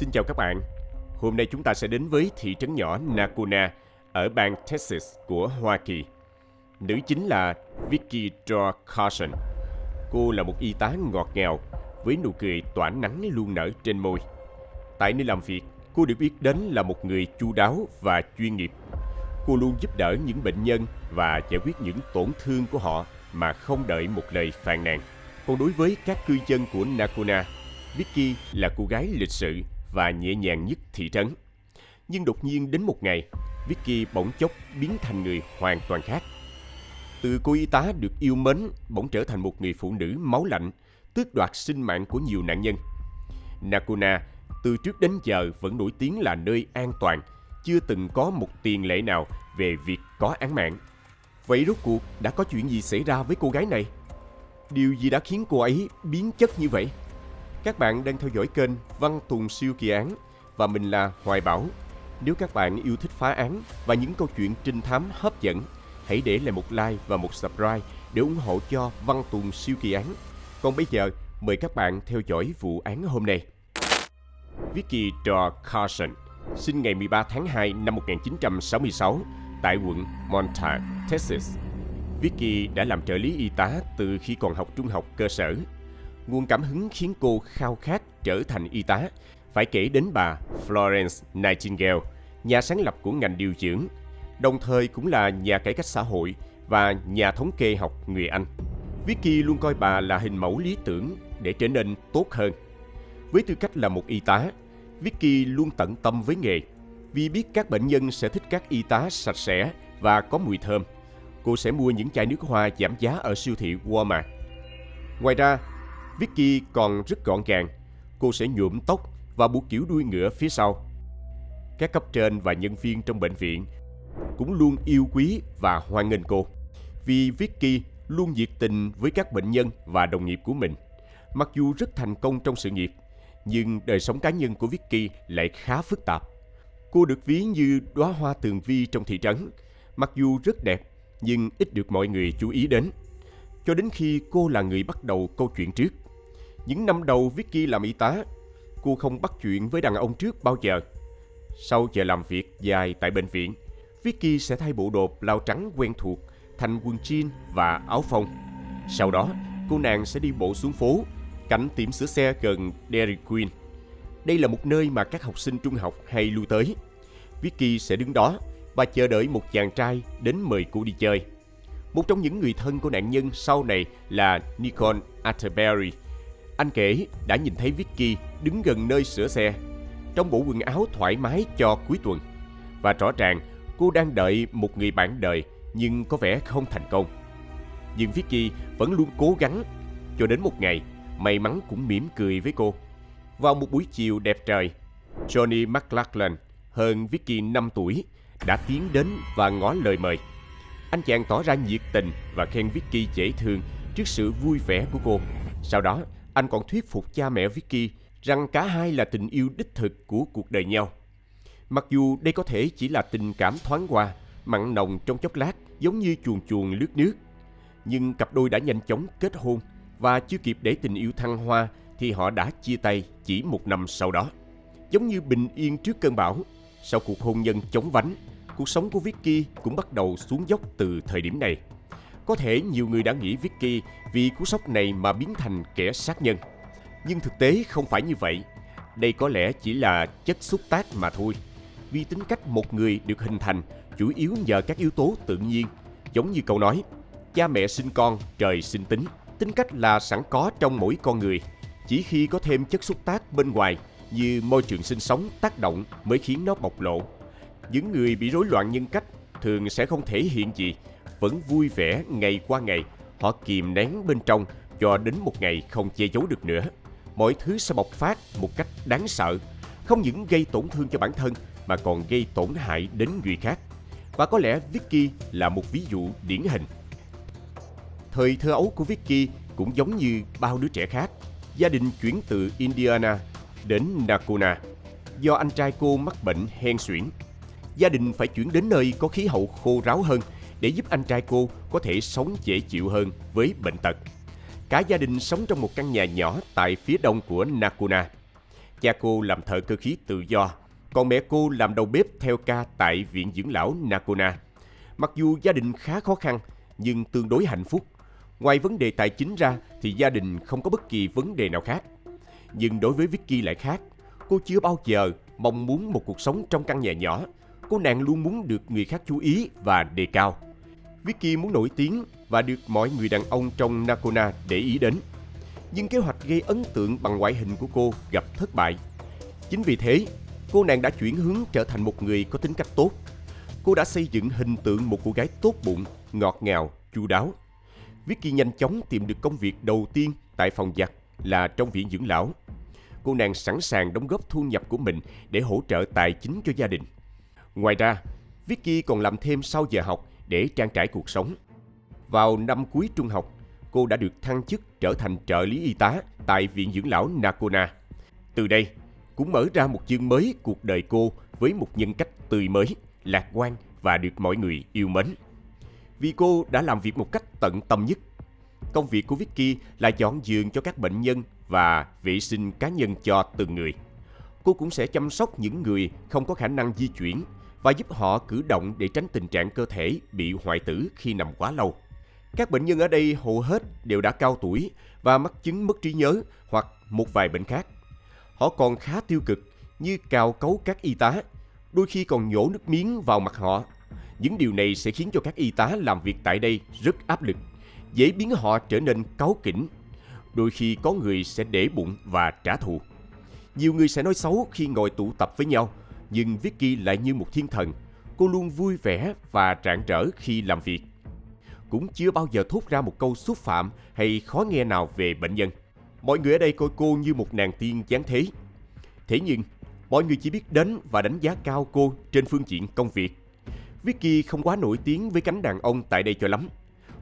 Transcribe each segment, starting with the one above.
Xin chào các bạn. Hôm nay chúng ta sẽ đến với thị trấn nhỏ Nakuna ở bang Texas của Hoa Kỳ. Nữ chính là Vicky Jo Carson. Cô là một y tá ngọt ngào với nụ cười tỏa nắng luôn nở trên môi. Tại nơi làm việc, cô được biết đến là một người chu đáo và chuyên nghiệp. Cô luôn giúp đỡ những bệnh nhân và giải quyết những tổn thương của họ mà không đợi một lời phàn nàn. Còn đối với các cư dân của Nakuna, Vicky là cô gái lịch sự và nhẹ nhàng nhất thị trấn. Nhưng đột nhiên đến một ngày, Vicky bỗng chốc biến thành người hoàn toàn khác. Từ cô y tá được yêu mến bỗng trở thành một người phụ nữ máu lạnh, tước đoạt sinh mạng của nhiều nạn nhân. Nakuna từ trước đến giờ vẫn nổi tiếng là nơi an toàn, chưa từng có một tiền lệ nào về việc có án mạng. Vậy rốt cuộc đã có chuyện gì xảy ra với cô gái này? Điều gì đã khiến cô ấy biến chất như vậy? Các bạn đang theo dõi kênh Văn Tùng Siêu Kỳ Án và mình là Hoài Bảo. Nếu các bạn yêu thích phá án và những câu chuyện trinh thám hấp dẫn, hãy để lại một like và một subscribe để ủng hộ cho Văn Tùng Siêu Kỳ Án. Còn bây giờ, mời các bạn theo dõi vụ án hôm nay. Vicky Jo Carson, sinh ngày 13 tháng 2 năm 1966 tại quận Montague, Texas. Vicky đã làm trợ lý y tá từ khi còn học trung học cơ sở. Nguồn cảm hứng khiến cô khao khát trở thành y tá phải kể đến bà Florence Nightingale, nhà sáng lập của ngành điều dưỡng, đồng thời cũng là nhà cải cách xã hội và nhà thống kê học người Anh. Vicky luôn coi bà là hình mẫu lý tưởng để trở nên tốt hơn. Với tư cách là một y tá, Vicky luôn tận tâm với nghề, vì biết các bệnh nhân sẽ thích các y tá sạch sẽ và có mùi thơm. Cô sẽ mua những chai nước hoa giảm giá ở siêu thị Walmart. Ngoài ra, Vicky còn rất gọn gàng. Cô sẽ nhuộm tóc và buộc kiểu đuôi ngựa phía sau. Các cấp trên và nhân viên trong bệnh viện cũng luôn yêu quý và hoan nghênh cô, vì Vicky luôn nhiệt tình với các bệnh nhân và đồng nghiệp của mình. Mặc dù rất thành công trong sự nghiệp, nhưng đời sống cá nhân của Vicky lại khá phức tạp. Cô được ví như đóa hoa tường vi trong thị trấn, mặc dù rất đẹp nhưng ít được mọi người chú ý đến. Cho đến khi cô là người bắt đầu câu chuyện trước. Những năm đầu Vicky làm y tá, cô không bắt chuyện với đàn ông trước bao giờ. Sau giờ làm việc dài tại bệnh viện, Vicky sẽ thay bộ đồ blau trắng quen thuộc thành quần jean và áo phông. Sau đó, cô nàng sẽ đi bộ xuống phố, cạnh tiệm sửa xe gần Dairy Queen. Đây là một nơi mà các học sinh trung học hay lui tới. Vicky sẽ đứng đó và chờ đợi một chàng trai đến mời cô đi chơi. Một trong những người thân của nạn nhân sau này là Nicole Atterbury. Anh kể đã nhìn thấy Vicky đứng gần nơi sửa xe, trong bộ quần áo thoải mái cho cuối tuần. Và rõ ràng cô đang đợi một người bạn đời nhưng có vẻ không thành công. Nhưng Vicky vẫn luôn cố gắng, cho đến một ngày, may mắn cũng mỉm cười với cô. Vào một buổi chiều đẹp trời, Johnny McLachlan, hơn Vicky 5 tuổi, đã tiến đến và ngỏ lời mời. Anh chàng tỏ ra nhiệt tình và khen Vicky dễ thương trước sự vui vẻ của cô. Sau đó, anh còn thuyết phục cha mẹ Vicky rằng cả hai là tình yêu đích thực của cuộc đời nhau. Mặc dù đây có thể chỉ là tình cảm thoáng qua, mặn nồng trong chốc lát giống như chuồn chuồn lướt nước, nhưng cặp đôi đã nhanh chóng kết hôn và chưa kịp để tình yêu thăng hoa thì họ đã chia tay chỉ một năm sau đó. Giống như bình yên trước cơn bão, sau cuộc hôn nhân chóng vánh, cuộc sống của Vicky cũng bắt đầu xuống dốc từ thời điểm này. Có thể nhiều người đã nghĩ Vicky vì cú sốc này mà biến thành kẻ sát nhân. Nhưng thực tế không phải như vậy. Đây có lẽ chỉ là chất xúc tác mà thôi. Vì tính cách một người được hình thành chủ yếu nhờ các yếu tố tự nhiên. Giống như câu nói, cha mẹ sinh con, trời sinh tính. Tính cách là sẵn có trong mỗi con người. Chỉ khi có thêm chất xúc tác bên ngoài như môi trường sinh sống tác động mới khiến nó bộc lộ. Những người bị rối loạn nhân cách thường sẽ không thể hiện gì, vẫn vui vẻ ngày qua ngày. Họ kìm nén bên trong cho đến một ngày không che giấu được nữa. Mọi thứ sẽ bộc phát một cách đáng sợ, không những gây tổn thương cho bản thân mà còn gây tổn hại đến người khác. Và có lẽ Vicky là một ví dụ điển hình. Thời thơ ấu của Vicky cũng giống như bao đứa trẻ khác. Gia đình chuyển từ Indiana đến Nakuna do anh trai cô mắc bệnh hen suyễn. Gia đình phải chuyển đến nơi có khí hậu khô ráo hơn để giúp anh trai cô có thể sống dễ chịu hơn với bệnh tật. Cả gia đình sống trong một căn nhà nhỏ tại phía đông của Nakuna. Cha cô làm thợ cơ khí tự do, còn mẹ cô làm đầu bếp theo ca tại viện dưỡng lão Nacona. Mặc dù gia đình khá khó khăn, nhưng tương đối hạnh phúc. Ngoài vấn đề tài chính ra thì gia đình không có bất kỳ vấn đề nào khác. Nhưng đối với Vicky lại khác. Cô chưa bao giờ mong muốn một cuộc sống trong căn nhà nhỏ. Cô nàng luôn muốn được người khác chú ý và đề cao. Vicky muốn nổi tiếng và được mọi người đàn ông trong Nacona để ý đến. Nhưng kế hoạch gây ấn tượng bằng ngoại hình của cô gặp thất bại. Chính vì thế, cô nàng đã chuyển hướng trở thành một người có tính cách tốt. Cô đã xây dựng hình tượng một cô gái tốt bụng, ngọt ngào, chu đáo. Vicky nhanh chóng tìm được công việc đầu tiên tại phòng giặt là trong viện dưỡng lão. Cô nàng sẵn sàng đóng góp thu nhập của mình để hỗ trợ tài chính cho gia đình. Ngoài ra, Vicky còn làm thêm sau giờ học để trang trải cuộc sống. Vào năm cuối trung học, cô đã được thăng chức trở thành trợ lý y tá tại viện dưỡng lão Nacona. Từ đây, cũng mở ra một chương mới cuộc đời cô với một nhân cách tươi mới, lạc quan và được mọi người yêu mến. Vì cô đã làm việc một cách tận tâm nhất. Công việc của Vicky là dọn giường cho các bệnh nhân và vệ sinh cá nhân cho từng người. Cô cũng sẽ chăm sóc những người không có khả năng di chuyển và giúp họ cử động để tránh tình trạng cơ thể bị hoại tử khi nằm quá lâu. Các bệnh nhân ở đây hầu hết đều đã cao tuổi và mắc chứng mất trí nhớ hoặc một vài bệnh khác. Họ còn khá tiêu cực như cào cấu các y tá, đôi khi còn nhổ nước miếng vào mặt họ. Những điều này sẽ khiến cho các y tá làm việc tại đây rất áp lực, dễ biến họ trở nên cáu kỉnh. Đôi khi có người sẽ để bụng và trả thù. Nhiều người sẽ nói xấu khi ngồi tụ tập với nhau, nhưng Vicky lại như một thiên thần. Cô luôn vui vẻ và rạng rỡ khi làm việc. Cũng chưa bao giờ thốt ra một câu xúc phạm hay khó nghe nào về bệnh nhân. Mọi người ở đây coi cô như một nàng tiên giáng thế. Thế nhưng, mọi người chỉ biết đến và đánh giá cao cô trên phương diện công việc. Vicky không quá nổi tiếng với cánh đàn ông tại đây cho lắm.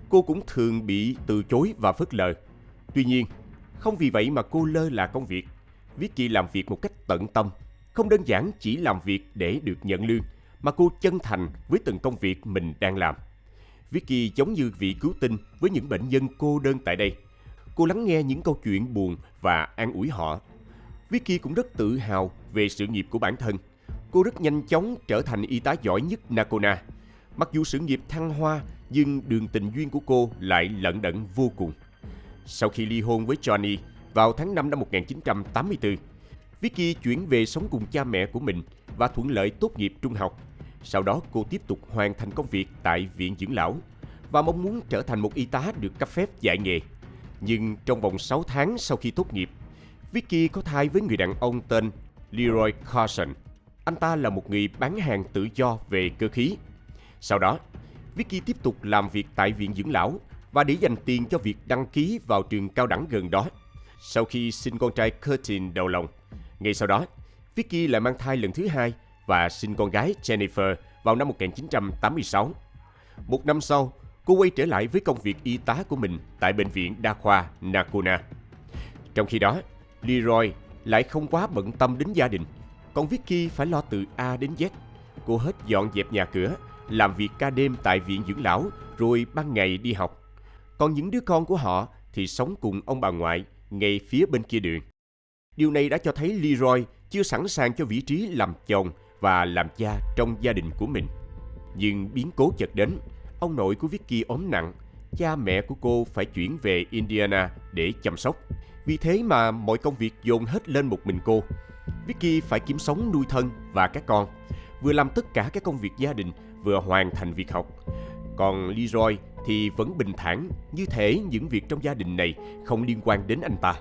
Cô cũng thường bị từ chối và phớt lờ. Tuy nhiên, không vì vậy mà cô lơ là công việc. Vicky làm việc một cách tận tâm, không đơn giản chỉ làm việc để được nhận lương, mà cô chân thành với từng công việc mình đang làm. Vicky giống như vị cứu tinh với những bệnh nhân cô đơn tại đây. Cô lắng nghe những câu chuyện buồn và an ủi họ. Vicky cũng rất tự hào về sự nghiệp của bản thân. Cô rất nhanh chóng trở thành y tá giỏi nhất Nacona. Mặc dù sự nghiệp thăng hoa, nhưng đường tình duyên của cô lại lận đận vô cùng. Sau khi ly hôn với Johnny vào tháng 5 năm 1984, Vicky chuyển về sống cùng cha mẹ của mình và thuận lợi tốt nghiệp trung học. Sau đó cô tiếp tục hoàn thành công việc tại viện dưỡng lão và mong muốn trở thành một y tá được cấp phép dạy nghề. Nhưng trong vòng 6 tháng sau khi tốt nghiệp, Vicky có thai với người đàn ông tên Leroy Carson. Anh ta là một người bán hàng tự do về cơ khí. Sau đó, Vicky tiếp tục làm việc tại viện dưỡng lão và để dành tiền cho việc đăng ký vào trường cao đẳng gần đó. Sau khi sinh con trai Curtin đầu lòng, ngay sau đó, Vicky lại mang thai lần thứ hai và sinh con gái Jennifer vào năm 1986. Một năm sau, cô quay trở lại với công việc y tá của mình tại bệnh viện đa khoa Nacona. Trong khi đó, Leroy lại không quá bận tâm đến gia đình, còn Vicky phải lo từ A đến Z. Cô hết dọn dẹp nhà cửa, làm việc ca đêm tại viện dưỡng lão, rồi ban ngày đi học. Còn những đứa con của họ thì sống cùng ông bà ngoại ngay phía bên kia đường. Điều này đã cho thấy Leroy chưa sẵn sàng cho vị trí làm chồng và làm cha trong gia đình của mình. Nhưng biến cố chợt đến, ông nội của Vicky ốm nặng, cha mẹ của cô phải chuyển về Indiana để chăm sóc. Vì thế mà mọi công việc dồn hết lên một mình cô. Vicky phải kiếm sống nuôi thân và các con, vừa làm tất cả các công việc gia đình, vừa hoàn thành việc học. Còn Leroy thì vẫn bình thản, như thể những việc trong gia đình này không liên quan đến anh ta.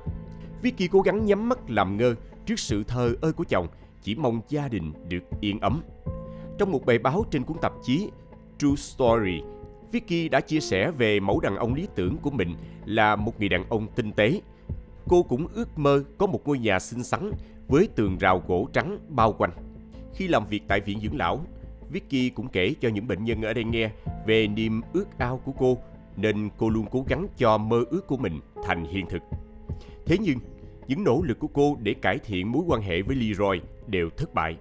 Vicky cố gắng nhắm mắt làm ngơ trước sự thờ ơ của chồng, chỉ mong gia đình được yên ấm. Trong một bài báo trên cuốn tạp chí True Story, Vicky đã chia sẻ về mẫu đàn ông lý tưởng của mình là một người đàn ông tinh tế. Cô cũng ước mơ có một ngôi nhà xinh xắn với tường rào gỗ trắng bao quanh. Khi làm việc tại viện dưỡng lão, Vicky cũng kể cho những bệnh nhân ở đây nghe về niềm ước ao của cô, nên cô luôn cố gắng cho mơ ước của mình thành hiện thực. Thế nhưng, những nỗ lực của cô để cải thiện mối quan hệ với Leroy đều thất bại.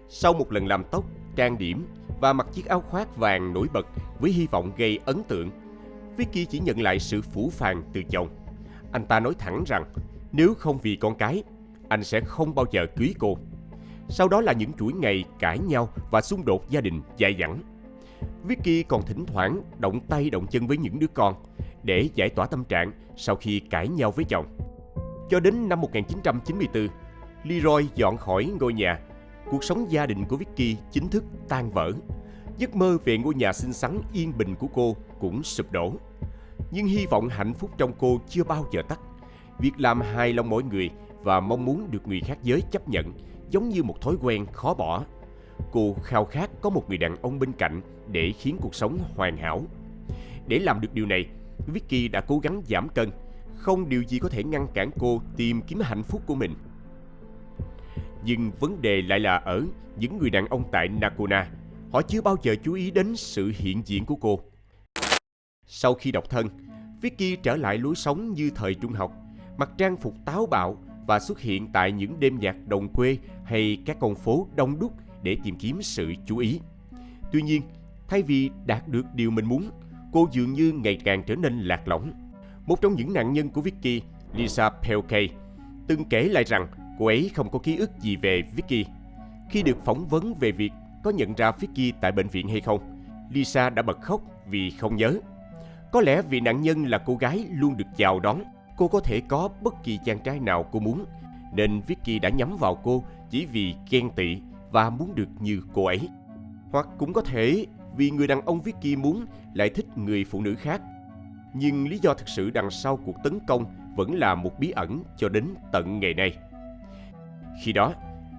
Sau một lần làm tóc, trang điểm và mặc chiếc áo khoác vàng nổi bật với hy vọng gây ấn tượng, Vicky chỉ nhận lại sự phũ phàng từ chồng. Anh ta nói thẳng rằng nếu không vì con cái, anh sẽ không bao giờ cưới cô. Sau đó là những chuỗi ngày cãi nhau và xung đột gia đình dai dẳng. Vicky còn thỉnh thoảng động tay động chân với những đứa con để giải tỏa tâm trạng sau khi cãi nhau với chồng. Cho đến năm 1994, Leroy dọn khỏi ngôi nhà. Cuộc sống gia đình của Vicky chính thức tan vỡ. Giấc mơ về ngôi nhà xinh xắn yên bình của cô cũng sụp đổ. Nhưng hy vọng hạnh phúc trong cô chưa bao giờ tắt. Việc làm hài lòng mọi người và mong muốn được người khác giới chấp nhận giống như một thói quen khó bỏ. Cô khao khát có một người đàn ông bên cạnh để khiến cuộc sống hoàn hảo. Để làm được điều này, Vicky đã cố gắng giảm cân. Không điều gì có thể ngăn cản cô tìm kiếm hạnh phúc của mình. Nhưng vấn đề lại là ở những người đàn ông tại Nacona. Họ chưa bao giờ chú ý đến sự hiện diện của cô. Sau khi độc thân, Vicky trở lại lối sống như thời trung học, mặc trang phục táo bạo và xuất hiện tại những đêm nhạc đồng quê hay các con phố đông đúc để tìm kiếm sự chú ý. Tuy nhiên, thay vì đạt được điều mình muốn, cô dường như ngày càng trở nên lạc lõng. Một trong những nạn nhân của Vicky, Lisa Pelkey, từng kể lại rằng cô ấy không có ký ức gì về Vicky. Khi được phỏng vấn về việc có nhận ra Vicky tại bệnh viện hay không, Lisa đã bật khóc vì không nhớ. Có lẽ vì nạn nhân là cô gái luôn được chào đón, cô có thể có bất kỳ chàng trai nào cô muốn, nên Vicky đã nhắm vào cô chỉ vì ghen tị và muốn được như cô ấy. Hoặc cũng có thể vì người đàn ông Vicky muốn lại thích người phụ nữ khác. Nhưng lý do thực sự đằng sau cuộc tấn công vẫn là một bí ẩn cho đến tận ngày nay. Khi đó,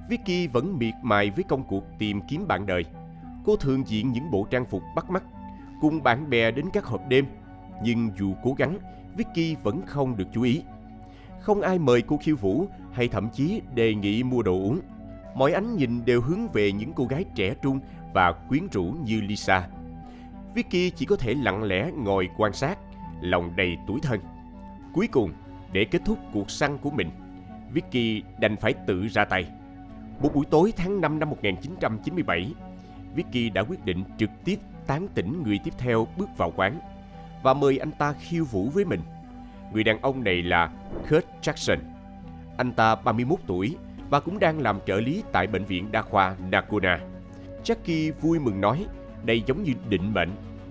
Vicky vẫn miệt mài với công cuộc tìm kiếm bạn đời. Cô thường diện những bộ trang phục bắt mắt, cùng bạn bè đến các họp đêm. Nhưng dù cố gắng, Vicky vẫn không được chú ý. Không ai mời cô khiêu vũ hay thậm chí đề nghị mua đồ uống. Mọi ánh nhìn đều hướng về những cô gái trẻ trung và quyến rũ như Lisa. Vicky chỉ có thể lặng lẽ ngồi quan sát, lòng đầy tủi thân. Cuối cùng, để kết thúc cuộc săn của mình, Vicky đành phải tự ra tay. Một buổi tối tháng 5 năm 1997, Vicky đã quyết định trực tiếp tán tỉnh người tiếp theo bước vào quán và mời anh ta khiêu vũ với mình. Người đàn ông này là Kurt Jackson. Anh ta 31 tuổi và cũng đang làm trợ lý tại bệnh viện đa khoa Nacona. Jackie vui mừng nói đây giống như định mệnh.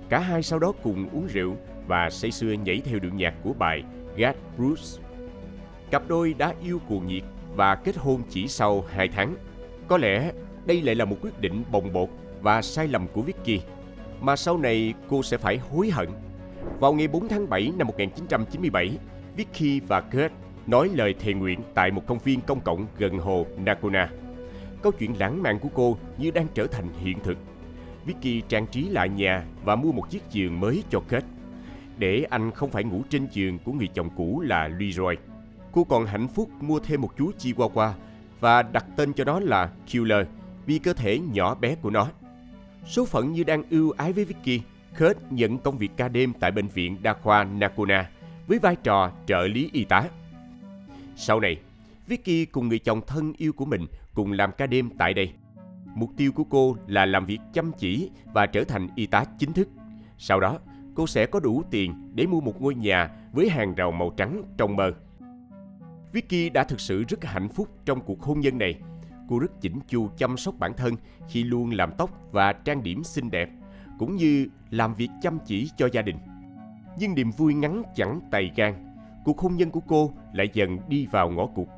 Cả hai sau đó cùng uống rượu và say sưa nhảy theo điệu nhạc của bài God Bruce. Cặp đôi đã yêu cuồng nhiệt và kết hôn chỉ sau 2 tháng. Có lẽ đây lại là một quyết định bồng bột và sai lầm của Vicky, mà sau này cô sẽ phải hối hận. Vào ngày 4 tháng 7 năm 1997, Vicky và Kurt nói lời thề nguyện tại một công viên công cộng gần hồ Nacona. Câu chuyện lãng mạn của cô như đang trở thành hiện thực. Vicky trang trí lại nhà và mua một chiếc giường mới cho Kurt, để anh không phải ngủ trên giường của người chồng cũ là Leroy. Cô còn hạnh phúc mua thêm một chú Chihuahua và đặt tên cho nó là Killer vì cơ thể nhỏ bé của nó. Số phận như đang ưu ái với Vicky, Kurt nhận công việc ca đêm tại bệnh viện đa khoa Nacona với vai trò trợ lý y tá. Sau này, Vicky cùng người chồng thân yêu của mình cùng làm ca đêm tại đây. Mục tiêu của cô là làm việc chăm chỉ và trở thành y tá chính thức. Sau đó, cô sẽ có đủ tiền để mua một ngôi nhà với hàng rào màu trắng trong mơ. Vicky đã thực sự rất hạnh phúc trong cuộc hôn nhân này. Cô rất chỉnh chu chăm sóc bản thân khi luôn làm tóc và trang điểm xinh đẹp, cũng như làm việc chăm chỉ cho gia đình. Nhưng niềm vui ngắn chẳng tày gan, cuộc hôn nhân của cô lại dần đi vào ngõ cụt.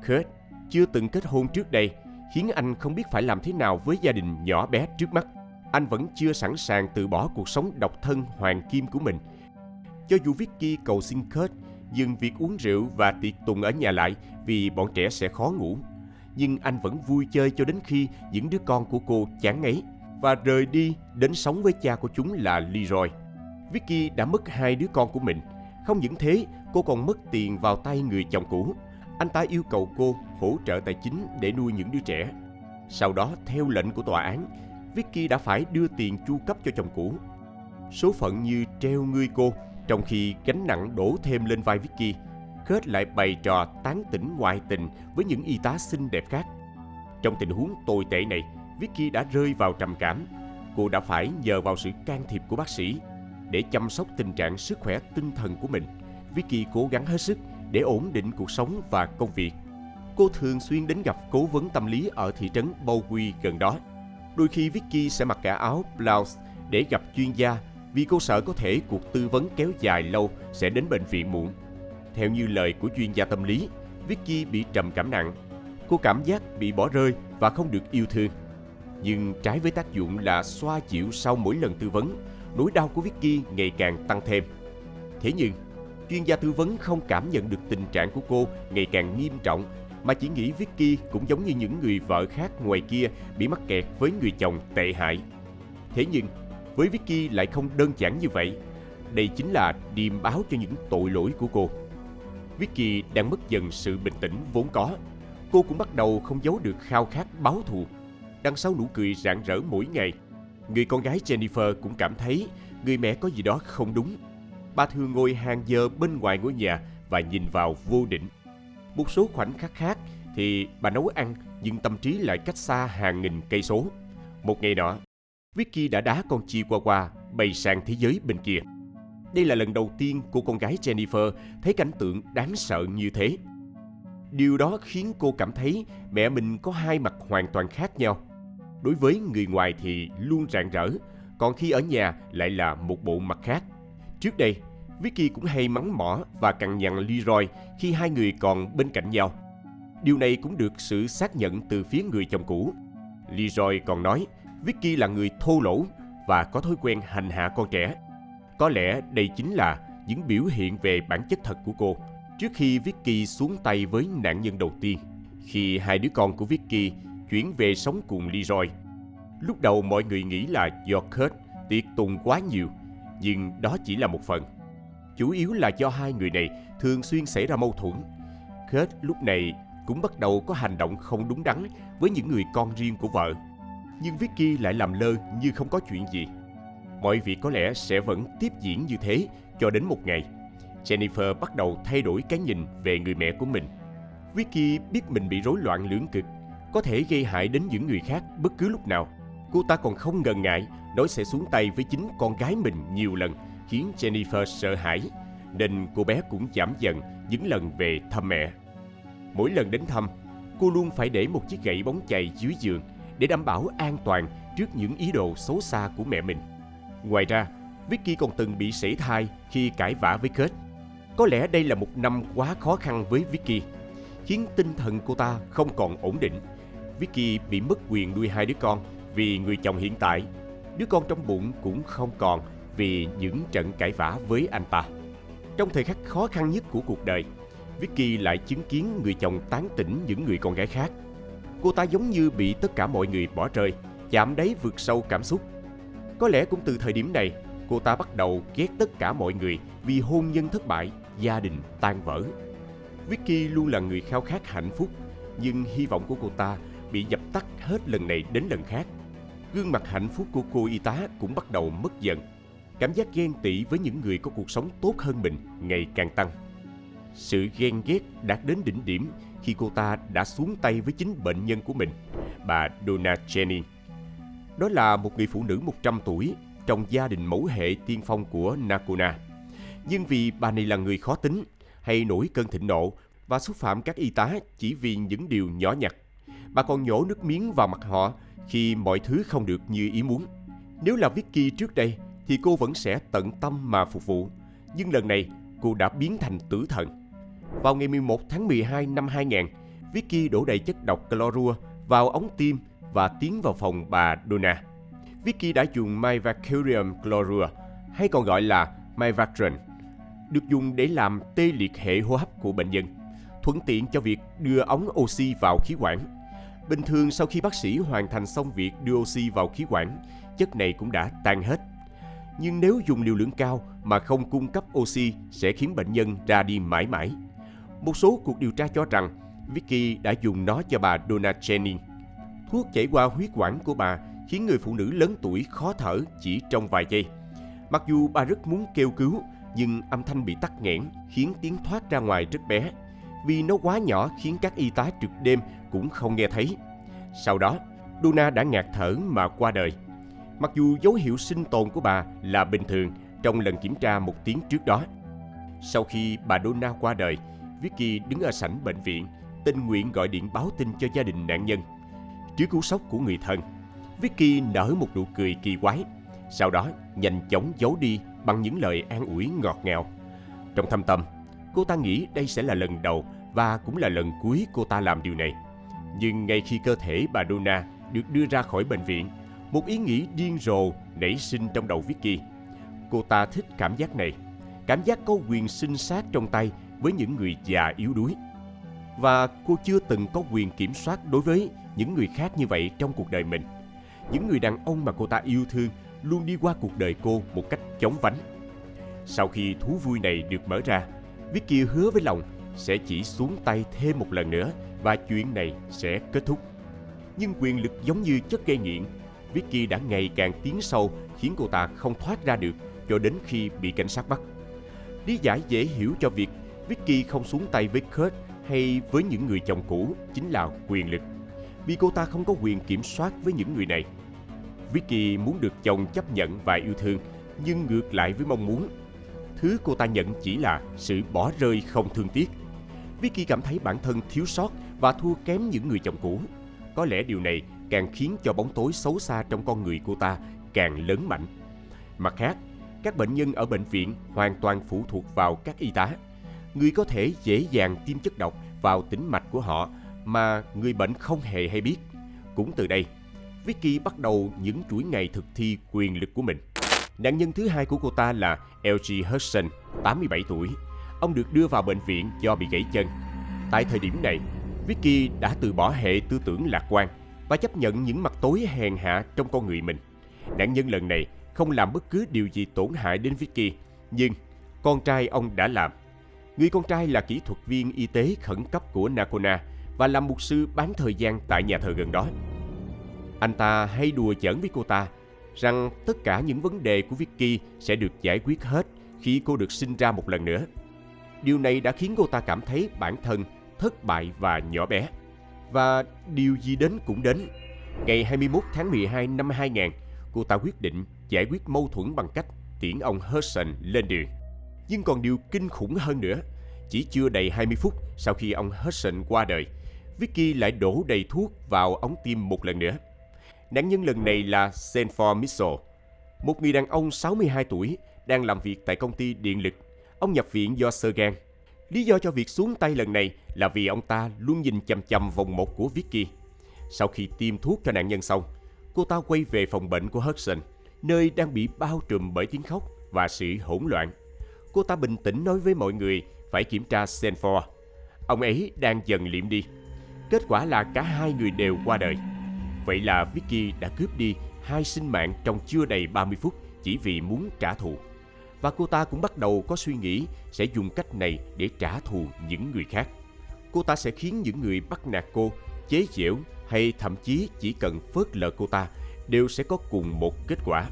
Kurt chưa từng kết hôn trước đây, khiến anh không biết phải làm thế nào với gia đình nhỏ bé trước mắt. Anh vẫn chưa sẵn sàng từ bỏ cuộc sống độc thân hoàng kim của mình. Cho dù Vicky cầu xin Kurt dừng việc uống rượu và tiệc tùng ở nhà lại vì bọn trẻ sẽ khó ngủ, nhưng anh vẫn vui chơi cho đến khi những đứa con của cô chán ngấy và rời đi đến sống với cha của chúng là Leroy. Vicky đã mất 2 đứa con của mình. Không những thế, cô còn mất tiền vào tay người chồng cũ. Anh ta yêu cầu cô hỗ trợ tài chính để nuôi những đứa trẻ. Sau đó, theo lệnh của tòa án, Vicky đã phải đưa tiền chu cấp cho chồng cũ. Số phận như treo ngươi cô, trong khi gánh nặng đổ thêm lên vai Vicky, Kurt lại bày trò tán tỉnh ngoại tình với những y tá xinh đẹp khác. Trong tình huống tồi tệ này, Vicky đã rơi vào trầm cảm. Cô đã phải nhờ vào sự can thiệp của bác sĩ để chăm sóc tình trạng sức khỏe tinh thần của mình. Vicky cố gắng hết sức để ổn định cuộc sống và công việc. cô thường xuyên đến gặp cố vấn tâm lý ở thị trấn Bowie gần đó. Đôi khi Vicky sẽ mặc cả áo blouse để gặp chuyên gia vì cô sợ có thể cuộc tư vấn kéo dài lâu sẽ đến bệnh viện muộn. Theo như lời của chuyên gia tâm lý, Vicky bị trầm cảm nặng. Cô cảm giác bị bỏ rơi và không được yêu thương. Nhưng trái với tác dụng là xoa dịu sau mỗi lần tư vấn, nỗi đau của Vicky ngày càng tăng thêm. Thế nhưng, chuyên gia tư vấn không cảm nhận được tình trạng của cô ngày càng nghiêm trọng, mà chỉ nghĩ Vicky cũng giống như những người vợ khác ngoài kia bị mắc kẹt với người chồng tệ hại. Thế nhưng, với Vicky lại không đơn giản như vậy. Đây chính là điềm báo cho những tội lỗi của cô. Vicky đang mất dần sự bình tĩnh vốn có. Cô cũng bắt đầu không giấu được khao khát báo thù. Đằng sau nụ cười rạng rỡ mỗi ngày, người con gái Jennifer cũng cảm thấy người mẹ có gì đó không đúng. Bà thường ngồi hàng giờ bên ngoài ngôi nhà và nhìn vào vô định. Một số khoảnh khắc khác thì bà nấu ăn, nhưng tâm trí lại cách xa hàng nghìn cây số. Một ngày nọ, Vicky đã đá con Chihuahua bay sang thế giới bên kia. Đây là lần đầu tiên cô con gái Jennifer thấy cảnh tượng đáng sợ như thế. Điều đó khiến cô cảm thấy mẹ mình có hai mặt hoàn toàn khác nhau. Đối với người ngoài thì luôn rạng rỡ, còn khi ở nhà lại là một bộ mặt khác. Trước đây, Vicky cũng hay mắng mỏ và cằn nhằn Leroy khi hai người còn bên cạnh nhau. Điều này cũng được sự xác nhận từ phía người chồng cũ. Leroy còn nói Vicky là người thô lỗ và có thói quen hành hạ con trẻ. Có lẽ đây chính là những biểu hiện về bản chất thật của cô trước khi Vicky xuống tay với nạn nhân đầu tiên, khi hai đứa con của Vicky chuyển về sống cùng Leroy. Lúc đầu mọi người nghĩ là do Kurt tiệc tùng quá nhiều, nhưng đó chỉ là một phần. Chủ yếu là do hai người này thường xuyên xảy ra mâu thuẫn. Kurt lúc này cũng bắt đầu có hành động không đúng đắn với những người con riêng của vợ. Nhưng Vicky lại làm lơ như không có chuyện gì. Mọi việc có lẽ sẽ vẫn tiếp diễn như thế cho đến một ngày, Jennifer bắt đầu thay đổi cái nhìn về người mẹ của mình. Vicky biết mình bị rối loạn lưỡng cực, có thể gây hại đến những người khác bất cứ lúc nào. Cô ta còn không ngần ngại nói sẽ xuống tay với chính con gái mình nhiều lần, khiến Jennifer sợ hãi, nên cô bé cũng giảm dần những lần về thăm mẹ. Mỗi lần đến thăm, cô luôn phải để một chiếc gậy bóng chày dưới giường để đảm bảo an toàn trước những ý đồ xấu xa của mẹ mình. Ngoài ra, Vicky còn từng bị sảy thai khi cãi vã với Kurt. Có lẽ đây là một năm quá khó khăn với Vicky, khiến tinh thần cô ta không còn ổn định. Vicky bị mất quyền nuôi hai đứa con vì người chồng hiện tại. Đứa con trong bụng cũng không còn vì những trận cãi vã với anh ta. Trong thời khắc khó khăn nhất của cuộc đời, Vicky lại chứng kiến người chồng tán tỉnh những người con gái khác. Cô ta giống như bị tất cả mọi người bỏ rơi, chạm đáy vực sâu cảm xúc. Có lẽ cũng từ thời điểm này, cô ta bắt đầu ghét tất cả mọi người vì hôn nhân thất bại, gia đình tan vỡ. Vicky luôn là người khao khát hạnh phúc, nhưng hy vọng của cô ta bị dập tắt hết lần này đến lần khác. Gương mặt hạnh phúc của cô y tá cũng bắt đầu mất dần. Cảm giác ghen tị với những người có cuộc sống tốt hơn mình ngày càng tăng. Sự ghen ghét đạt đến đỉnh điểm khi cô ta đã xuống tay với chính bệnh nhân của mình, bà Donna Jennings. Đó là một người phụ nữ 100 tuổi trong gia đình mẫu hệ tiên phong của Nakuna. Nhưng vì bà này là người khó tính, hay nổi cơn thịnh nộ và xúc phạm các y tá chỉ vì những điều nhỏ nhặt, bà còn nhổ nước miếng vào mặt họ khi mọi thứ không được như ý muốn. Nếu là Vicky trước đây thì cô vẫn sẽ tận tâm mà phục vụ, nhưng lần này cô đã biến thành tử thần. Vào ngày 11 tháng 12 năm 2000, Vicky đổ đầy chất độc clorua vào ống tim và tiến vào phòng bà Donna. Vicky đã dùng mivacurium chlorua, hay còn gọi là mivacron, được dùng để làm tê liệt hệ hô hấp của bệnh nhân, thuận tiện cho việc đưa ống oxy vào khí quản. Bình thường sau khi bác sĩ hoàn thành xong việc đưa oxy vào khí quản, chất này cũng đã tan hết. Nhưng nếu dùng liều lượng cao mà không cung cấp oxy sẽ khiến bệnh nhân ra đi mãi mãi. Một số cuộc điều tra cho rằng Vicky đã dùng nó cho bà Donna Jennings. Thuốc chảy qua huyết quản của bà khiến người phụ nữ lớn tuổi khó thở chỉ trong vài giây. Mặc dù bà rất muốn kêu cứu, nhưng âm thanh bị tắc nghẽn khiến tiếng thoát ra ngoài rất bé. Vì nó quá nhỏ khiến các y tá trực đêm cũng không nghe thấy. Sau đó, Donna đã ngạt thở mà qua đời. Mặc dù dấu hiệu sinh tồn của bà là bình thường trong lần kiểm tra một tiếng trước đó. Sau khi bà Donna qua đời, Vicky đứng ở sảnh bệnh viện, tình nguyện gọi điện báo tin cho gia đình nạn nhân. Trước cú sốc của người thân, Vicky nở một nụ cười kỳ quái, sau đó nhanh chóng giấu đi bằng những lời an ủi ngọt ngào. Trong thâm tâm, cô ta nghĩ đây sẽ là lần đầu và cũng là lần cuối cô ta làm điều này. Nhưng ngay khi cơ thể bà Donna được đưa ra khỏi bệnh viện, một ý nghĩ điên rồ nảy sinh trong đầu Vicky. Cô ta thích cảm giác này, cảm giác có quyền sinh sát trong tay với những người già yếu đuối. Và cô chưa từng có quyền kiểm soát đối với những người khác như vậy trong cuộc đời mình. Những người đàn ông mà cô ta yêu thương luôn đi qua cuộc đời cô một cách chóng vánh. Sau khi thú vui này được mở ra, Vicky hứa với lòng sẽ chỉ xuống tay thêm một lần nữa và chuyện này sẽ kết thúc. Nhưng quyền lực giống như chất gây nghiện, Vicky đã ngày càng tiến sâu khiến cô ta không thoát ra được cho đến khi bị cảnh sát bắt. Lý giải dễ hiểu cho việc Vicky không xuống tay với Kurt hay với những người chồng cũ chính là quyền lực, vì cô ta không có quyền kiểm soát với những người này. Vicky muốn được chồng chấp nhận và yêu thương, nhưng ngược lại với mong muốn. Thứ cô ta nhận chỉ là sự bỏ rơi không thương tiếc. Vicky cảm thấy bản thân thiếu sót và thua kém những người chồng cũ. Có lẽ điều này càng khiến cho bóng tối xấu xa trong con người cô ta càng lớn mạnh. Mặt khác, các bệnh nhân ở bệnh viện hoàn toàn phụ thuộc vào các y tá. Người có thể dễ dàng tiêm chất độc vào tĩnh mạch của họ mà người bệnh không hề hay biết. Cũng từ đây, Vicky bắt đầu những chuỗi ngày thực thi quyền lực của mình. Nạn nhân thứ hai của cô ta là L.G. Hudson, 87 tuổi. Ông được đưa vào bệnh viện do bị gãy chân. Tại thời điểm này, Vicky đã từ bỏ hệ tư tưởng lạc quan và chấp nhận những mặt tối hèn hạ trong con người mình. Nạn nhân lần này không làm bất cứ điều gì tổn hại đến Vicky, nhưng con trai ông đã làm. Người con trai là kỹ thuật viên y tế khẩn cấp của Nacona và là mục sư bán thời gian tại nhà thờ gần đó. Anh ta hay đùa giỡn với cô ta rằng tất cả những vấn đề của Vicky sẽ được giải quyết hết khi cô được sinh ra một lần nữa. Điều này đã khiến cô ta cảm thấy bản thân thất bại và nhỏ bé. Và điều gì đến cũng đến. Ngày 21 tháng 12 năm 2000, cô ta quyết định giải quyết mâu thuẫn bằng cách tiễn ông Hudson lên đường. Nhưng còn điều kinh khủng hơn nữa, chỉ chưa đầy 20 phút sau khi ông Hudson qua đời, Vicky lại đổ đầy thuốc vào ống tim một lần nữa. Nạn nhân lần này là Sanford Mitchell, một người đàn ông 62 tuổi đang làm việc tại công ty điện lực. Ông nhập viện do xơ gan. Lý do cho việc xuống tay lần này là vì ông ta luôn nhìn chằm chằm vòng một của Vicky. Sau khi tiêm thuốc cho nạn nhân xong, cô ta quay về phòng bệnh của Hudson, nơi đang bị bao trùm bởi tiếng khóc và sự hỗn loạn. Cô ta bình tĩnh nói với mọi người phải kiểm tra Sanford. Ông ấy đang dần liệm đi. Kết quả là cả hai người đều qua đời. Vậy là Vicky đã cướp đi hai sinh mạng trong chưa đầy 30 phút chỉ vì muốn trả thù. Và cô ta cũng bắt đầu có suy nghĩ sẽ dùng cách này để trả thù những người khác. Cô ta sẽ khiến những người bắt nạt cô, chế giễu hay thậm chí chỉ cần phớt lờ cô ta đều sẽ có cùng một kết quả.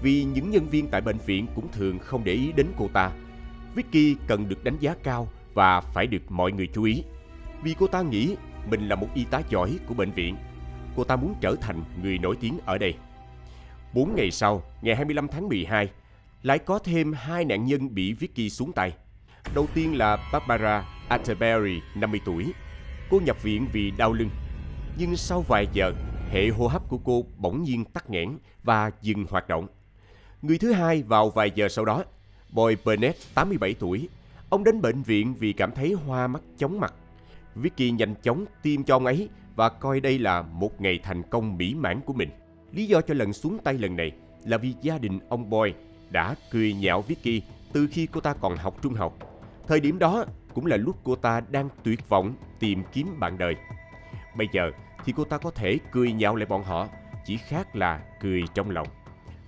Vì những nhân viên tại bệnh viện cũng thường không để ý đến cô ta, Vicky cần được đánh giá cao và phải được mọi người chú ý. Vì cô ta nghĩ mình là một y tá giỏi của bệnh viện, cô ta muốn trở thành người nổi tiếng ở đây. 4 ngày sau, ngày 25 tháng 12, lại có thêm hai nạn nhân bị Vicky xuống tay. Đầu tiên là Barbara Atterbury, 50 tuổi. Cô nhập viện vì đau lưng. Nhưng sau vài giờ, hệ hô hấp của cô bỗng nhiên tắc nghẽn và dừng hoạt động. Người thứ hai vào vài giờ sau đó, Boy Burnett, 87 tuổi. Ông đến bệnh viện vì cảm thấy hoa mắt chóng mặt. Vicky nhanh chóng tiêm cho ông ấy và coi đây là một ngày thành công mỹ mãn của mình. Lý do cho lần xuống tay lần này là vì gia đình ông Boy đã cười nhạo Vicky từ khi cô ta còn học trung học. Thời điểm đó cũng là lúc cô ta đang tuyệt vọng tìm kiếm bạn đời. Bây giờ thì cô ta có thể cười nhạo lại bọn họ, chỉ khác là cười trong lòng.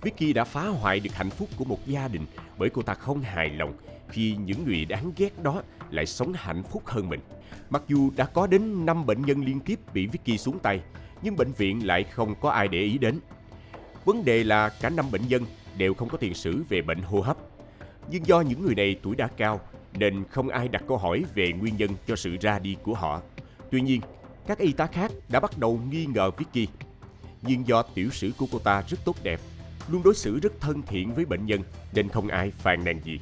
Vicky đã phá hoại được hạnh phúc của một gia đình bởi cô ta không hài lòng khi những người đáng ghét đó lại sống hạnh phúc hơn mình. Mặc dù đã có đến 5 bệnh nhân liên tiếp bị Vicky xuống tay, nhưng bệnh viện lại không có ai để ý đến. Vấn đề là cả 5 bệnh nhân đều không có tiền sử về bệnh hô hấp. Nhưng do những người này tuổi đã cao nên không ai đặt câu hỏi về nguyên nhân cho sự ra đi của họ. Tuy nhiên, các y tá khác đã bắt đầu nghi ngờ Vicky. Nhưng do tiểu sử của cô ta rất tốt đẹp, luôn đối xử rất thân thiện với bệnh nhân nên không ai phàn nàn gì.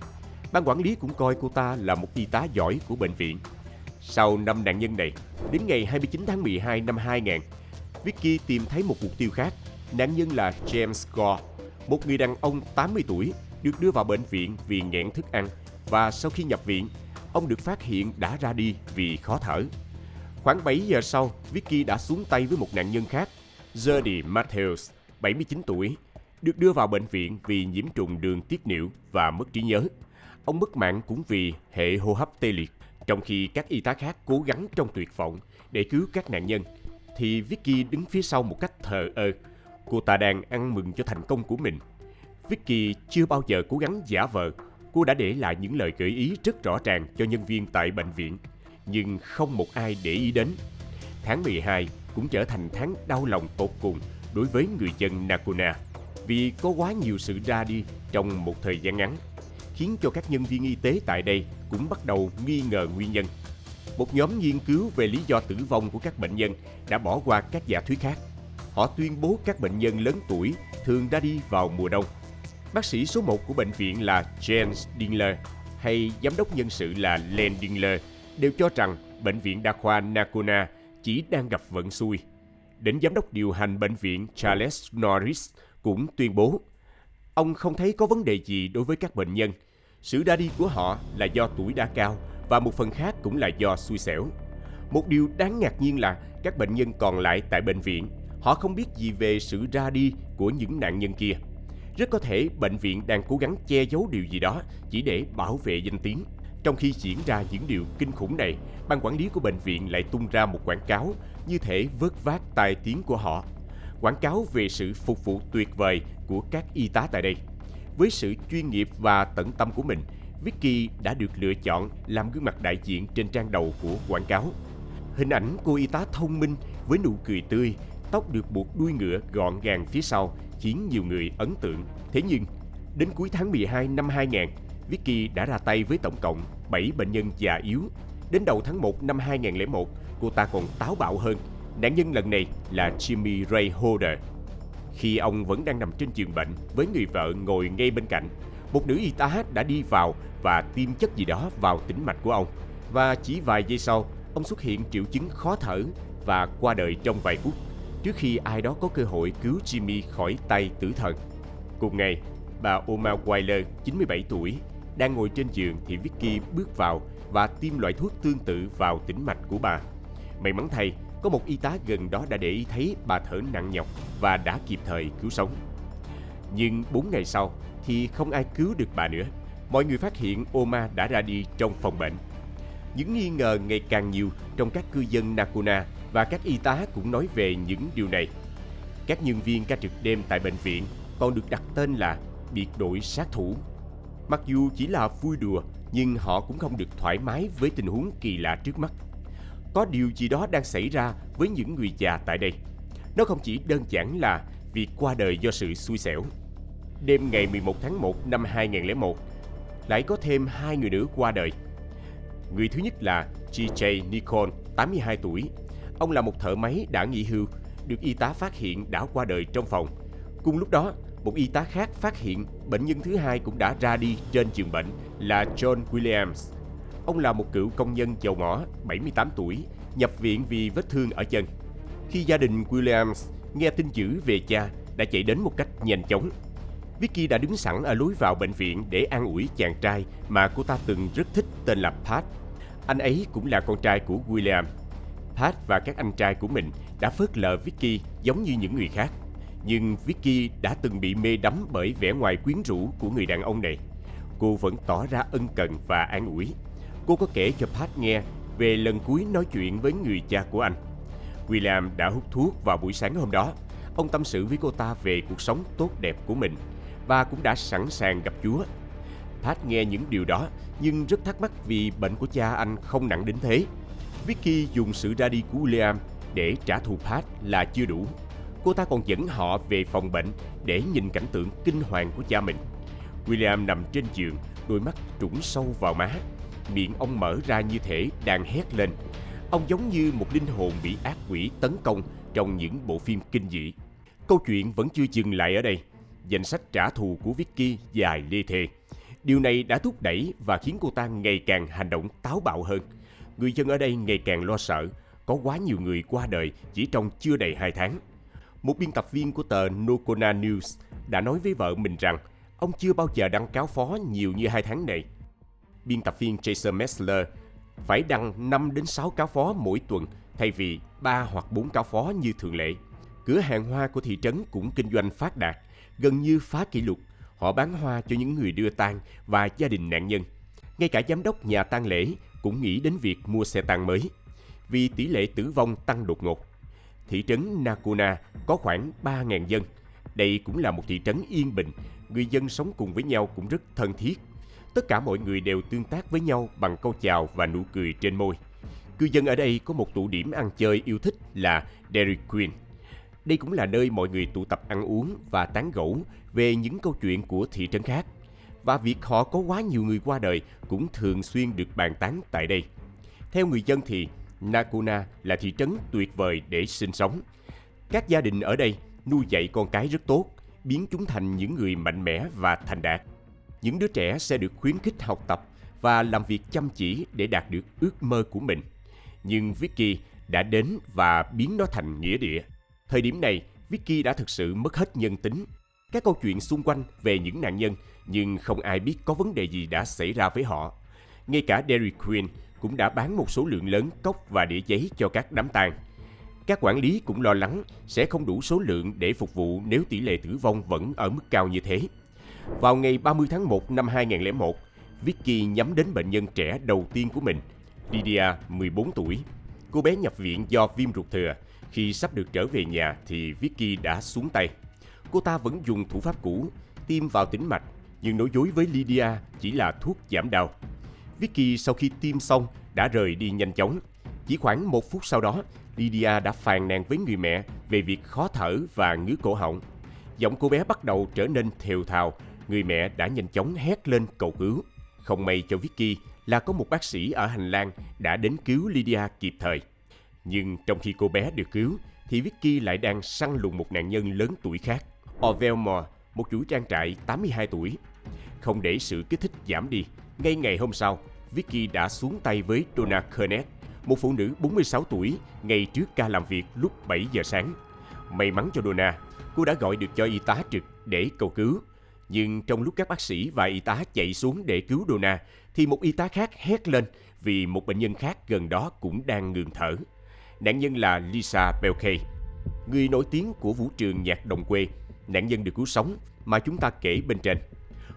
Ban quản lý cũng coi cô ta là một y tá giỏi của bệnh viện. Sau 5 nạn nhân này, đến ngày 29 tháng 12 năm 2000, Vicky tìm thấy một mục tiêu khác. Nạn nhân là James Gore, một người đàn ông 80 tuổi, được đưa vào bệnh viện vì nghẹn thức ăn và sau khi nhập viện, ông được phát hiện đã ra đi vì khó thở. Khoảng 7 giờ sau, Vicky đã xuống tay với một nạn nhân khác, Jody Matthews, 79 tuổi, được đưa vào bệnh viện vì nhiễm trùng đường tiết niệu và mất trí nhớ. Ông mất mạng cũng vì hệ hô hấp tê liệt. Trong khi các y tá khác cố gắng trong tuyệt vọng để cứu các nạn nhân, thì Vicky đứng phía sau một cách thờ ơ. Cô ta đang ăn mừng cho thành công của mình. Vicky chưa bao giờ cố gắng giả vờ. Cô đã để lại những lời gợi ý rất rõ ràng cho nhân viên tại bệnh viện, nhưng không một ai để ý đến. Tháng 12 cũng trở thành tháng đau lòng tột cùng đối với người dân Nakona, vì có quá nhiều sự ra đi trong một thời gian ngắn, khiến cho các nhân viên y tế tại đây cũng bắt đầu nghi ngờ nguyên nhân. Một nhóm nghiên cứu về lý do tử vong của các bệnh nhân đã bỏ qua các giả thuyết khác. Họ tuyên bố các bệnh nhân lớn tuổi thường ra đi vào mùa đông. Bác sĩ số 1 của bệnh viện là James Dingler hay giám đốc nhân sự là Len Dingler đều cho rằng bệnh viện đa khoa Nakona chỉ đang gặp vận xui. Đến giám đốc điều hành bệnh viện Charles Norris cũng tuyên bố ông không thấy có vấn đề gì đối với các bệnh nhân. Sự ra đi của họ là do tuổi đã cao và một phần khác cũng là do xui xẻo. Một điều đáng ngạc nhiên là các bệnh nhân còn lại tại bệnh viện, họ không biết gì về sự ra đi của những nạn nhân kia. Rất có thể bệnh viện đang cố gắng che giấu điều gì đó chỉ để bảo vệ danh tiếng. Trong khi diễn ra những điều kinh khủng này, ban quản lý của bệnh viện lại tung ra một quảng cáo như thể vớt vát tai tiếng của họ. Quảng cáo về sự phục vụ tuyệt vời của các y tá tại đây. Với sự chuyên nghiệp và tận tâm của mình, Vicky đã được lựa chọn làm gương mặt đại diện trên trang đầu của quảng cáo. Hình ảnh cô y tá thông minh với nụ cười tươi, tóc được buộc đuôi ngựa gọn gàng phía sau khiến nhiều người ấn tượng. Thế nhưng, đến cuối tháng 12 năm 2000, Vicky đã ra tay với tổng cộng 7 bệnh nhân già yếu. Đến đầu tháng 1 năm 2001, cô ta còn táo bạo hơn. Nạn nhân lần này là Jimmy Ray Holder. Khi ông vẫn đang nằm trên giường bệnh với người vợ ngồi ngay bên cạnh, một nữ y tá đã đi vào và tiêm chất gì đó vào tĩnh mạch của ông. Và chỉ vài giây sau, ông xuất hiện triệu chứng khó thở và qua đời trong vài phút, trước khi ai đó có cơ hội cứu Jimmy khỏi tay tử thần. Cùng ngày, bà Oma Weiler, 97 tuổi, đang ngồi trên giường thì Vicky bước vào và tiêm loại thuốc tương tự vào tĩnh mạch của bà. May mắn thay, có một y tá gần đó đã để ý thấy bà thở nặng nhọc và đã kịp thời cứu sống. Nhưng 4 ngày sau thì không ai cứu được bà nữa. Mọi người phát hiện Oma đã ra đi trong phòng bệnh. Những nghi ngờ ngày càng nhiều trong các cư dân Nakona và các y tá cũng nói về những điều này. Các nhân viên ca trực đêm tại bệnh viện còn được đặt tên là biệt đội sát thủ. Mặc dù chỉ là vui đùa, nhưng họ cũng không được thoải mái với tình huống kỳ lạ trước mắt. Có điều gì đó đang xảy ra với những người già tại đây. Nó không chỉ đơn giản là việc qua đời do sự xui xẻo. Đêm ngày 11 tháng 1 năm 2001, lại có thêm 2 người nữa qua đời. Người thứ nhất là G.J. Nicol, 82 tuổi. Ông là một thợ máy đã nghỉ hưu, được y tá phát hiện đã qua đời trong phòng. Cùng lúc đó, một y tá khác phát hiện bệnh nhân thứ hai cũng đã ra đi trên giường bệnh là John Williams. Ông là một cựu công nhân dầu mỏ, 78 tuổi, nhập viện vì vết thương ở chân. Khi gia đình Williams nghe tin dữ về cha, đã chạy đến một cách nhanh chóng. Vicky đã đứng sẵn ở lối vào bệnh viện để an ủi chàng trai mà cô ta từng rất thích tên là Pat. Anh ấy cũng là con trai của William. Pat và các anh trai của mình đã phớt lờ Vicky giống như những người khác. Nhưng Vicky đã từng bị mê đắm bởi vẻ ngoài quyến rũ của người đàn ông này. Cô vẫn tỏ ra ân cần và an ủi. Cô có kể cho Pat nghe về lần cuối nói chuyện với người cha của anh. William đã hút thuốc vào buổi sáng hôm đó. Ông tâm sự với cô ta về cuộc sống tốt đẹp của mình và cũng đã sẵn sàng gặp Chúa. Pat nghe những điều đó nhưng rất thắc mắc vì bệnh của cha anh không nặng đến thế. Vicky dùng sự ra đi của William để trả thù Pat là chưa đủ. Cô ta còn dẫn họ về phòng bệnh để nhìn cảnh tượng kinh hoàng của cha mình. William nằm trên giường, đôi mắt trũng sâu vào má. Miệng ông mở ra như thể đang hét lên. Ông giống như một linh hồn bị ác quỷ tấn công trong những bộ phim kinh dị. Câu chuyện vẫn chưa dừng lại ở đây. Danh sách trả thù của Vicky dài lê thê. Điều này đã thúc đẩy và khiến cô ta ngày càng hành động táo bạo hơn. Người dân ở đây ngày càng lo sợ, có quá nhiều người qua đời chỉ trong chưa đầy 2 tháng. Một biên tập viên của tờ Nokona News đã nói với vợ mình rằng ông chưa bao giờ đăng cáo phó nhiều như 2 tháng này. Biên tập viên Jason Messler phải đăng 5 đến 6 cáo phó mỗi tuần thay vì 3 hoặc 4 cáo phó như thường lệ. Cửa hàng hoa của thị trấn cũng kinh doanh phát đạt, gần như phá kỷ lục. Họ bán hoa cho những người đưa tang và gia đình nạn nhân. Ngay cả giám đốc nhà tang lễ cũng nghĩ đến việc mua xe tang mới, vì tỷ lệ tử vong tăng đột ngột. Thị trấn Nakona có khoảng 3.000 dân. Đây cũng là một thị trấn yên bình, người dân sống cùng với nhau cũng rất thân thiết. Tất cả mọi người đều tương tác với nhau bằng câu chào và nụ cười trên môi. Cư dân ở đây có một tụ điểm ăn chơi yêu thích là Dairy Queen. Đây cũng là nơi mọi người tụ tập ăn uống và tán gẫu về những câu chuyện của thị trấn khác. Và việc họ có quá nhiều người qua đời cũng thường xuyên được bàn tán tại đây. Theo người dân thì Nakona là thị trấn tuyệt vời để sinh sống. Các gia đình ở đây nuôi dạy con cái rất tốt, biến chúng thành những người mạnh mẽ và thành đạt. Những đứa trẻ sẽ được khuyến khích học tập và làm việc chăm chỉ để đạt được ước mơ của mình. Nhưng Vicky đã đến và biến nó thành nghĩa địa. Thời điểm này, Vicky đã thực sự mất hết nhân tính. Các câu chuyện xung quanh về những nạn nhân, nhưng không ai biết có vấn đề gì đã xảy ra với họ. Ngay cả Dairy Queen cũng đã bán một số lượng lớn cốc và đĩa giấy cho các đám tang. Các quản lý cũng lo lắng sẽ không đủ số lượng để phục vụ nếu tỷ lệ tử vong vẫn ở mức cao như thế. Vào ngày 30 tháng 1 năm 2001, Vicky nhắm đến bệnh nhân trẻ đầu tiên của mình, Lydia, 14 tuổi. Cô bé nhập viện do viêm ruột thừa. Khi sắp được trở về nhà thì Vicky đã xuống tay. Cô ta vẫn dùng thủ pháp cũ, tiêm vào tĩnh mạch, nhưng nói dối với Lydia chỉ là thuốc giảm đau. Vicky sau khi tiêm xong đã rời đi nhanh chóng. Chỉ khoảng 1 phút sau đó, Lydia đã phàn nàn với người mẹ về việc khó thở và ngứa cổ họng. Giọng cô bé bắt đầu trở nên thều thào, người mẹ đã nhanh chóng hét lên cầu cứu. Không may cho Vicky là có một bác sĩ ở hành lang đã đến cứu Lydia kịp thời. Nhưng trong khi cô bé được cứu, thì Vicky lại đang săn lùng một nạn nhân lớn tuổi khác, Orville Moore, một chủ trang trại 82 tuổi. Không để sự kích thích giảm đi, ngay ngày hôm sau, Vicky đã xuống tay với Donna Kernett, một phụ nữ 46 tuổi, ngay trước ca làm việc lúc 7 giờ sáng. May mắn cho Donna, cô đã gọi được cho y tá trực để cầu cứu. Nhưng trong lúc các bác sĩ và y tá chạy xuống để cứu Donna, thì một y tá khác hét lên vì một bệnh nhân khác gần đó cũng đang ngừng thở. Nạn nhân là Lisa Belkay, người nổi tiếng của vũ trường nhạc đồng quê. Nạn nhân được cứu sống mà chúng ta kể bên trên.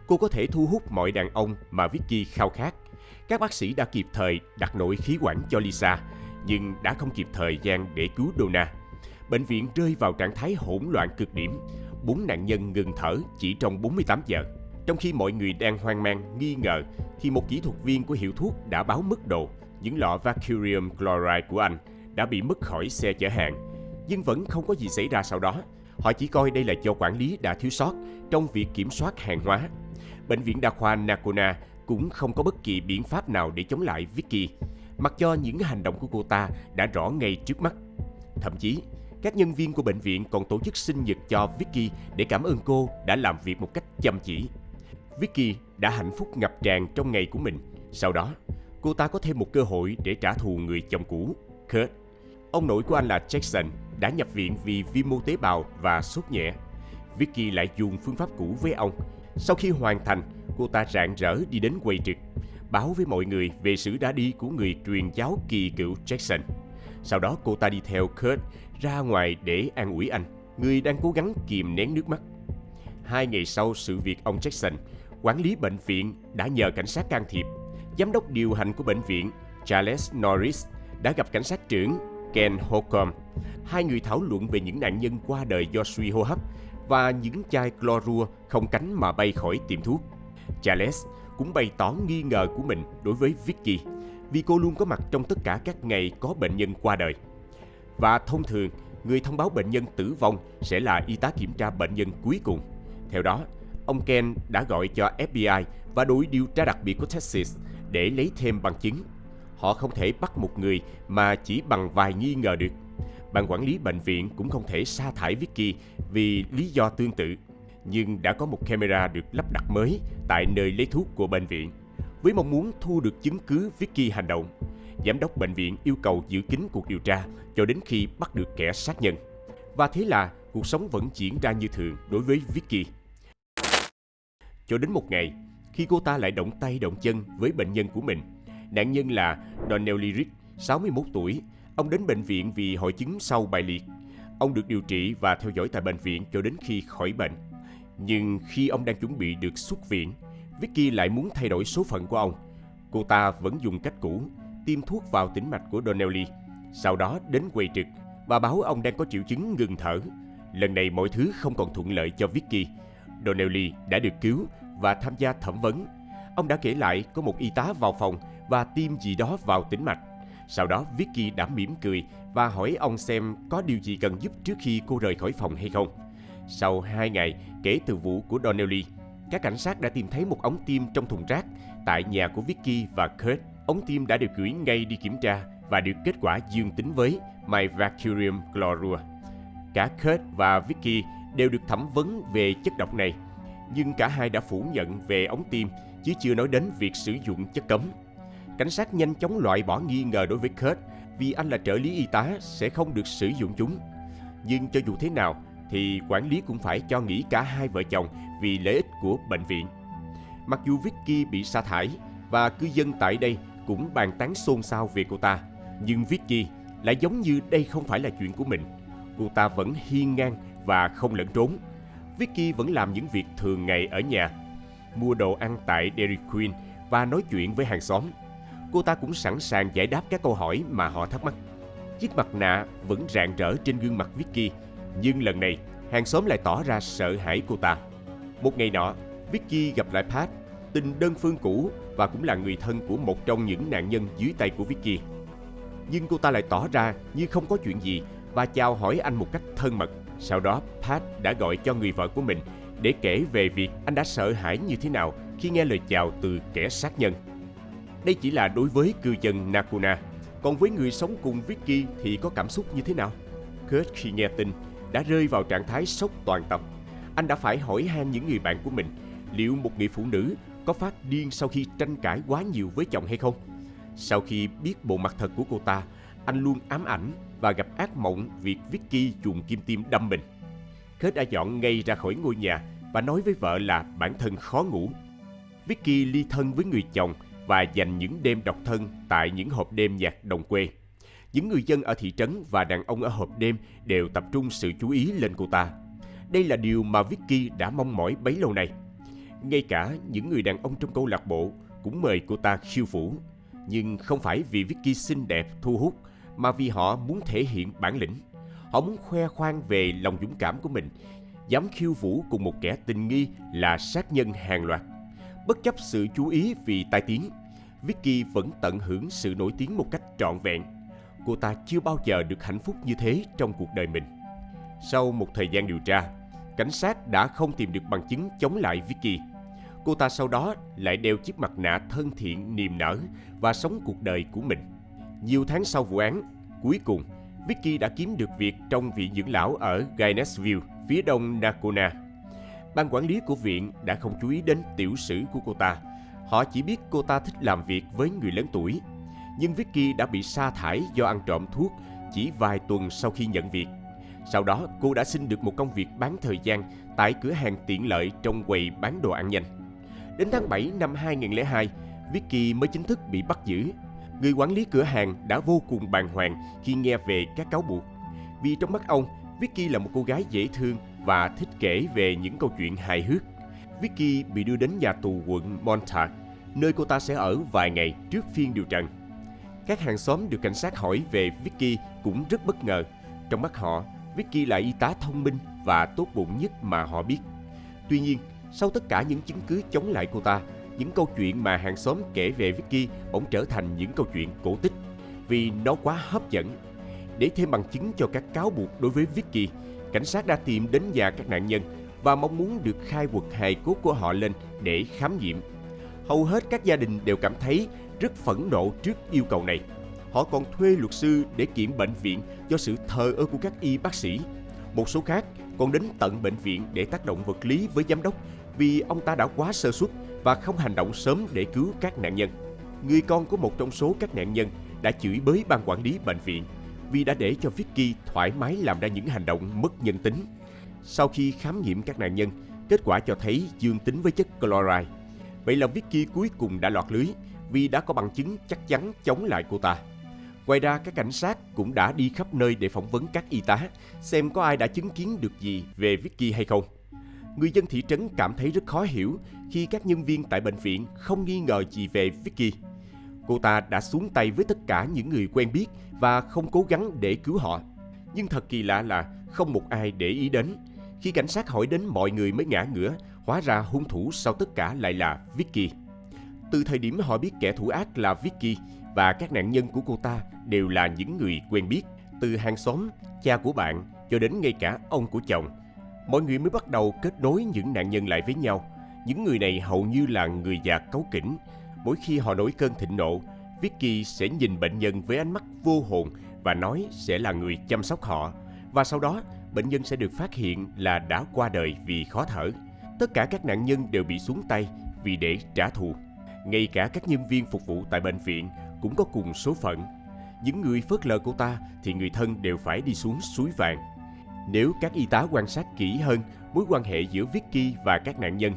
Cô có thể thu hút mọi đàn ông mà Vicky khao khát. Các bác sĩ đã kịp thời đặt nội khí quản cho Lisa, nhưng đã không kịp thời gian để cứu Donna. Bệnh viện rơi vào trạng thái hỗn loạn cực điểm. 4 nạn nhân ngừng thở chỉ trong 48 giờ. Trong khi mọi người đang hoang mang, nghi ngờ, thì một kỹ thuật viên của hiệu thuốc đã báo mức độ. Những lọ Vacurium Chloride của anh đã bị mất khỏi xe chở hàng. Nhưng vẫn không có gì xảy ra sau đó. Họ chỉ coi đây là do quản lý đã thiếu sót trong việc kiểm soát hàng hóa. Bệnh viện đa khoa Nakona cũng không có bất kỳ biện pháp nào để chống lại Vicky, mặc cho những hành động của cô ta đã rõ ngay trước mắt. Thậm chí, các nhân viên của bệnh viện còn tổ chức sinh nhật cho Vicky để cảm ơn cô đã làm việc một cách chăm chỉ. Vicky đã hạnh phúc ngập tràn trong ngày của mình. Sau đó, cô ta có thêm một cơ hội để trả thù người chồng cũ, Kurt. Ông nội của anh là Jackson đã nhập viện vì viêm mô tế bào và sốt nhẹ. Vicky lại dùng phương pháp cũ với ông. Sau khi hoàn thành, cô ta rạng rỡ đi đến quầy trực, báo với mọi người về sự đã đi của người truyền giáo kỳ cựu Jackson. Sau đó cô ta đi theo Kurt ra ngoài để an ủi anh, người đang cố gắng kìm nén nước mắt. 2 ngày sau sự việc ông Jackson, quản lý bệnh viện đã nhờ cảnh sát can thiệp. Giám đốc điều hành của bệnh viện, Charles Norris, đã gặp cảnh sát trưởng Ken Holcomb. Hai người thảo luận về những nạn nhân qua đời do suy hô hấp và những chai clorua không cánh mà bay khỏi tiệm thuốc. Charles cũng bày tỏ nghi ngờ của mình đối với Vicky vì cô luôn có mặt trong tất cả các ngày có bệnh nhân qua đời. Và thông thường, người thông báo bệnh nhân tử vong sẽ là y tá kiểm tra bệnh nhân cuối cùng. Theo đó, ông Ken đã gọi cho FBI và đội điều tra đặc biệt của Texas để lấy thêm bằng chứng. Họ không thể bắt một người mà chỉ bằng vài nghi ngờ được. Ban quản lý bệnh viện cũng không thể sa thải Vicky vì lý do tương tự. Nhưng đã có một camera được lắp đặt mới tại nơi lấy thuốc của bệnh viện, với mong muốn thu được chứng cứ Vicky hành động. Giám đốc bệnh viện yêu cầu giữ kín cuộc điều tra cho đến khi bắt được kẻ sát nhân. Và thế là cuộc sống vẫn diễn ra như thường đối với Vicky. Cho đến một ngày, khi cô ta lại động tay động chân với bệnh nhân của mình. Nạn nhân là Donnelly Rick, 61 tuổi. Ông đến bệnh viện vì hội chứng sau bại liệt. Ông được điều trị và theo dõi tại bệnh viện cho đến khi khỏi bệnh. Nhưng khi ông đang chuẩn bị được xuất viện, Vicky lại muốn thay đổi số phận của ông. Cô ta vẫn dùng cách cũ, tiêm thuốc vào tĩnh mạch của Donnelly. Sau đó đến quầy trực và báo ông đang có triệu chứng ngừng thở. Lần này mọi thứ không còn thuận lợi cho Vicky. Donnelly đã được cứu và tham gia thẩm vấn. Ông đã kể lại có một y tá vào phòng và tiêm gì đó vào tĩnh mạch. Sau đó Vicky đã mỉm cười và hỏi ông xem có điều gì cần giúp trước khi cô rời khỏi phòng hay không. Sau 2 ngày kể từ vụ của Donnelly, các cảnh sát đã tìm thấy một ống tiêm trong thùng rác tại nhà của Vicky và Kurt. Ống tiêm đã được gửi ngay đi kiểm tra và được kết quả dương tính với mercurium chlorua. Cả Kurt và Vicky đều được thẩm vấn về chất độc này, nhưng cả hai đã phủ nhận về ống tiêm chứ chưa nói đến việc sử dụng chất cấm. Cảnh sát nhanh chóng loại bỏ nghi ngờ đối với Kurt vì anh là trợ lý y tá sẽ không được sử dụng chúng. Nhưng cho dù thế nào thì quản lý cũng phải cho nghỉ cả hai vợ chồng vì lợi ích của bệnh viện. Mặc dù Vicky bị sa thải và cư dân tại đây cũng bàn tán xôn xao về cô ta, nhưng Vicky lại giống như đây không phải là chuyện của mình. Cô ta vẫn hiên ngang và không lẫn trốn. Vicky vẫn làm những việc thường ngày ở nhà, mua đồ ăn tại Dairy Queen và nói chuyện với hàng xóm. Cô ta cũng sẵn sàng giải đáp các câu hỏi mà họ thắc mắc. Chiếc mặt nạ vẫn rạng rỡ trên gương mặt Vicky, nhưng lần này hàng xóm lại tỏ ra sợ hãi cô ta. Một ngày nọ, Vicky gặp lại Pat, tình đơn phương cũ và cũng là người thân của một trong những nạn nhân dưới tay của Vicky. Nhưng cô ta lại tỏ ra như không có chuyện gì và chào hỏi anh một cách thân mật. Sau đó Pat đã gọi cho người vợ của mình để kể về việc anh đã sợ hãi như thế nào khi nghe lời chào từ kẻ sát nhân. Đây chỉ là đối với cư dân Nakuna, còn với người sống cùng Vicky thì có cảm xúc như thế nào? Kurt khi nghe tin đã rơi vào trạng thái sốc toàn tập. Anh đã phải hỏi han những người bạn của mình liệu một người phụ nữ có phát điên sau khi tranh cãi quá nhiều với chồng hay không. Sau khi biết bộ mặt thật của cô ta, anh luôn ám ảnh và gặp ác mộng việc Vicky dùng kim tiêm đâm mình. Kurt đã dọn ngay ra khỏi ngôi nhà và nói với vợ là bản thân khó ngủ. Vicky ly thân với người chồng và dành những đêm độc thân tại những hộp đêm nhạc đồng quê. Những người dân ở thị trấn và đàn ông ở hộp đêm đều tập trung sự chú ý lên cô ta. Đây là điều mà Vicky đã mong mỏi bấy lâu nay. Ngay cả những người đàn ông trong câu lạc bộ cũng mời cô ta khiêu vũ. Nhưng không phải vì Vicky xinh đẹp thu hút, mà vì họ muốn thể hiện bản lĩnh. Họ muốn khoe khoang về lòng dũng cảm của mình, dám khiêu vũ cùng một kẻ tình nghi là sát nhân hàng loạt. Bất chấp sự chú ý vì tai tiếng, Vicky vẫn tận hưởng sự nổi tiếng một cách trọn vẹn. Cô ta chưa bao giờ được hạnh phúc như thế trong cuộc đời mình. Sau một thời gian điều tra, cảnh sát đã không tìm được bằng chứng chống lại Vicky. Cô ta sau đó lại đeo chiếc mặt nạ thân thiện niềm nở và sống cuộc đời của mình. Nhiều tháng sau vụ án, cuối cùng, Vicky đã kiếm được việc trong viện dưỡng lão ở Gainesville, phía đông Nakona. Ban quản lý của viện đã không chú ý đến tiểu sử của cô ta. Họ chỉ biết cô ta thích làm việc với người lớn tuổi. Nhưng Vicky đã bị sa thải do ăn trộm thuốc chỉ vài tuần sau khi nhận việc. Sau đó, cô đã xin được một công việc bán thời gian tại cửa hàng tiện lợi trong quầy bán đồ ăn nhanh. Đến tháng 7 năm 2002, Vicky mới chính thức bị bắt giữ. Người quản lý cửa hàng đã vô cùng bàng hoàng khi nghe về các cáo buộc. Vì trong mắt ông, Vicky là một cô gái dễ thương và thích kể về những câu chuyện hài hước. Vicky bị đưa đến nhà tù quận Montauk, nơi cô ta sẽ ở vài ngày trước phiên điều trần. Các hàng xóm được cảnh sát hỏi về Vicky cũng rất bất ngờ. Trong mắt họ, Vicky là y tá thông minh và tốt bụng nhất mà họ biết. Tuy nhiên, sau tất cả những chứng cứ chống lại cô ta, những câu chuyện mà hàng xóm kể về Vicky bỗng trở thành những câu chuyện cổ tích vì nó quá hấp dẫn. Để thêm bằng chứng cho các cáo buộc đối với Vicky, cảnh sát đã tìm đến nhà các nạn nhân và mong muốn được khai quật hài cốt của họ lên để khám nghiệm. Hầu hết các gia đình đều cảm thấy rất phẫn nộ trước yêu cầu này. Họ còn thuê luật sư để kiện bệnh viện do sự thờ ơ của các y bác sĩ. Một số khác còn đến tận bệnh viện để tác động vật lý với giám đốc vì ông ta đã quá sơ suất và không hành động sớm để cứu các nạn nhân. Người con của một trong số các nạn nhân đã chửi bới ban quản lý bệnh viện vì đã để cho Vicky thoải mái làm ra những hành động mất nhân tính. Sau khi khám nghiệm các nạn nhân, kết quả cho thấy dương tính với chất chloride. Vậy là Vicky cuối cùng đã lọt lưới vì đã có bằng chứng chắc chắn chống lại cô ta. Ngoài ra, các cảnh sát cũng đã đi khắp nơi để phỏng vấn các y tá, xem có ai đã chứng kiến được gì về Vicky hay không. Người dân thị trấn cảm thấy rất khó hiểu khi các nhân viên tại bệnh viện không nghi ngờ gì về Vicky. Cô ta đã xuống tay với tất cả những người quen biết và không cố gắng để cứu họ. Nhưng thật kỳ lạ là không một ai để ý đến. Khi cảnh sát hỏi đến mọi người mới ngã ngửa, hóa ra hung thủ sau tất cả lại là Vicky. Từ thời điểm họ biết kẻ thủ ác là Vicky và các nạn nhân của cô ta đều là những người quen biết, từ hàng xóm, cha của bạn cho đến ngay cả ông của chồng, mọi người mới bắt đầu kết nối những nạn nhân lại với nhau. Những người này hầu như là người già cáu kỉnh. Mỗi khi họ nổi cơn thịnh nộ, Vicky sẽ nhìn bệnh nhân với ánh mắt vô hồn và nói sẽ là người chăm sóc họ. Và sau đó, bệnh nhân sẽ được phát hiện là đã qua đời vì khó thở. Tất cả các nạn nhân đều bị xuống tay vì để trả thù. Ngay cả các nhân viên phục vụ tại bệnh viện cũng có cùng số phận. Những người phớt lờ cô ta thì người thân đều phải đi xuống suối vàng. Nếu các y tá quan sát kỹ hơn mối quan hệ giữa Vicky và các nạn nhân,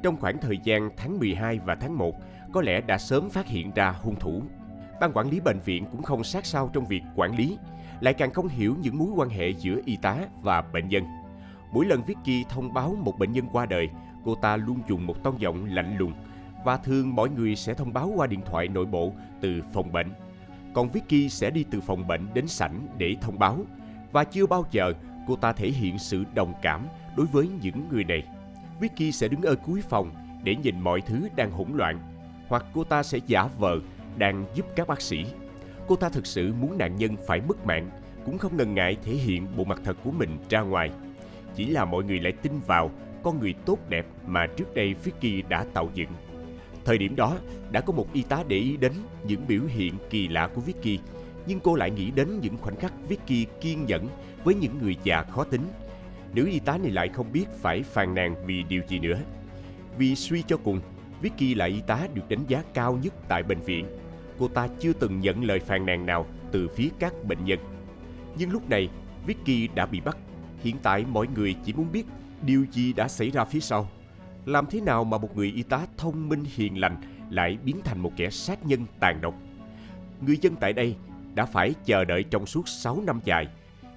trong khoảng thời gian tháng 12 và tháng 1, có lẽ đã sớm phát hiện ra hung thủ. Ban quản lý bệnh viện cũng không sát sao trong việc quản lý, lại càng không hiểu những mối quan hệ giữa y tá và bệnh nhân. Mỗi lần Vicky thông báo một bệnh nhân qua đời, cô ta luôn dùng một tông giọng lạnh lùng, và thường mọi người sẽ thông báo qua điện thoại nội bộ từ phòng bệnh. Còn Vicky sẽ đi từ phòng bệnh đến sảnh để thông báo, và chưa bao giờ cô ta thể hiện sự đồng cảm đối với những người này. Vicky sẽ đứng ở cuối phòng để nhìn mọi thứ đang hỗn loạn, hoặc cô ta sẽ giả vờ đang giúp các bác sĩ. Cô ta thực sự muốn nạn nhân phải mất mạng, cũng không ngần ngại thể hiện bộ mặt thật của mình ra ngoài. Chỉ là mọi người lại tin vào con người tốt đẹp mà trước đây Vicky đã tạo dựng. Thời điểm đó, đã có một y tá để ý đến những biểu hiện kỳ lạ của Vicky, nhưng cô lại nghĩ đến những khoảnh khắc Vicky kiên nhẫn với những người già khó tính. Nữ y tá này lại không biết phải phàn nàn vì điều gì nữa. Vì suy cho cùng, Vicky là y tá được đánh giá cao nhất tại bệnh viện. Cô ta chưa từng nhận lời phàn nàn nào từ phía các bệnh nhân. Nhưng lúc này, Vicky đã bị bắt. Hiện tại mọi người chỉ muốn biết điều gì đã xảy ra phía sau. Làm thế nào mà một người y tá thông minh hiền lành lại biến thành một kẻ sát nhân tàn độc? Người dân tại đây đã phải chờ đợi trong suốt 6 năm dài.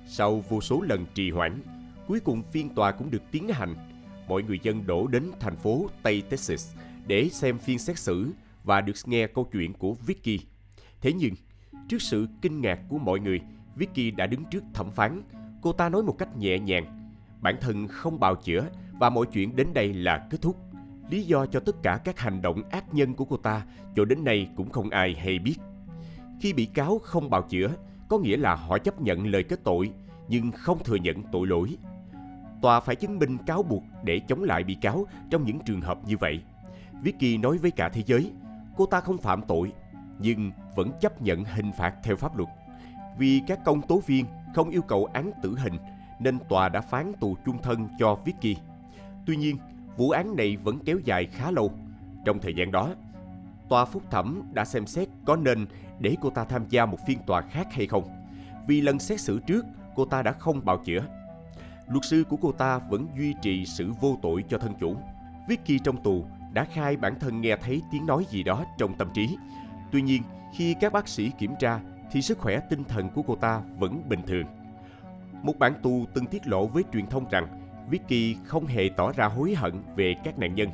Sau vô số lần trì hoãn, cuối cùng phiên tòa cũng được tiến hành. Mọi người dân đổ đến thành phố Tây Texas để xem phiên xét xử và được nghe câu chuyện của Vicky. Thế nhưng, trước sự kinh ngạc của mọi người, Vicky đã đứng trước thẩm phán. Cô ta nói một cách nhẹ nhàng, bản thân không bào chữa và mọi chuyện đến đây là kết thúc. Lý do cho tất cả các hành động ác nhân của cô ta cho đến nay cũng không ai hay biết. Khi bị cáo không bào chữa, có nghĩa là họ chấp nhận lời kết tội nhưng không thừa nhận tội lỗi. Tòa phải chứng minh cáo buộc để chống lại bị cáo trong những trường hợp như vậy. Vicky nói với cả thế giới, cô ta không phạm tội nhưng vẫn chấp nhận hình phạt theo pháp luật. Vì các công tố viên không yêu cầu án tử hình nên tòa đã phán tù chung thân cho Vicky. Tuy nhiên, vụ án này vẫn kéo dài khá lâu. Trong thời gian đó, tòa phúc thẩm đã xem xét có nên để cô ta tham gia một phiên tòa khác hay không. Vì lần xét xử trước, cô ta đã không bào chữa. Luật sư của cô ta vẫn duy trì sự vô tội cho thân chủ. Vicky trong tù đã khai bản thân nghe thấy tiếng nói gì đó trong tâm trí. Tuy nhiên, khi các bác sĩ kiểm tra thì sức khỏe tinh thần của cô ta vẫn bình thường. Một bạn tù từng tiết lộ với truyền thông rằng Vicky không hề tỏ ra hối hận về các nạn nhân.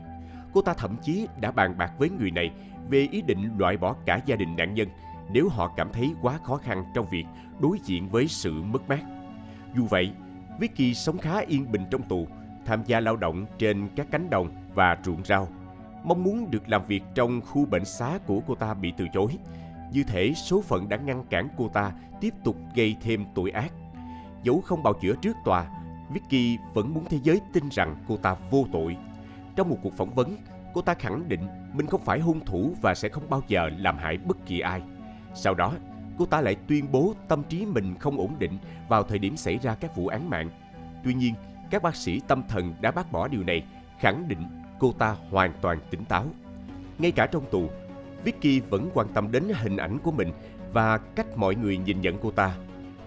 Cô ta thậm chí đã bàn bạc với người này về ý định loại bỏ cả gia đình nạn nhân nếu họ cảm thấy quá khó khăn trong việc đối diện với sự mất mát. Dù vậy, Vicky sống khá yên bình trong tù, tham gia lao động trên các cánh đồng và ruộng rau. Mong muốn được làm việc trong khu bệnh xá của cô ta bị từ chối. Như thể số phận đã ngăn cản cô ta tiếp tục gây thêm tội ác. Dẫu không bào chữa trước tòa, Vicky vẫn muốn thế giới tin rằng cô ta vô tội. Trong một cuộc phỏng vấn, cô ta khẳng định mình không phải hung thủ và sẽ không bao giờ làm hại bất kỳ ai. Sau đó, cô ta lại tuyên bố tâm trí mình không ổn định vào thời điểm xảy ra các vụ án mạng. Tuy nhiên, các bác sĩ tâm thần đã bác bỏ điều này, khẳng định cô ta hoàn toàn tỉnh táo. Ngay cả trong tù, Vicky vẫn quan tâm đến hình ảnh của mình và cách mọi người nhìn nhận cô ta.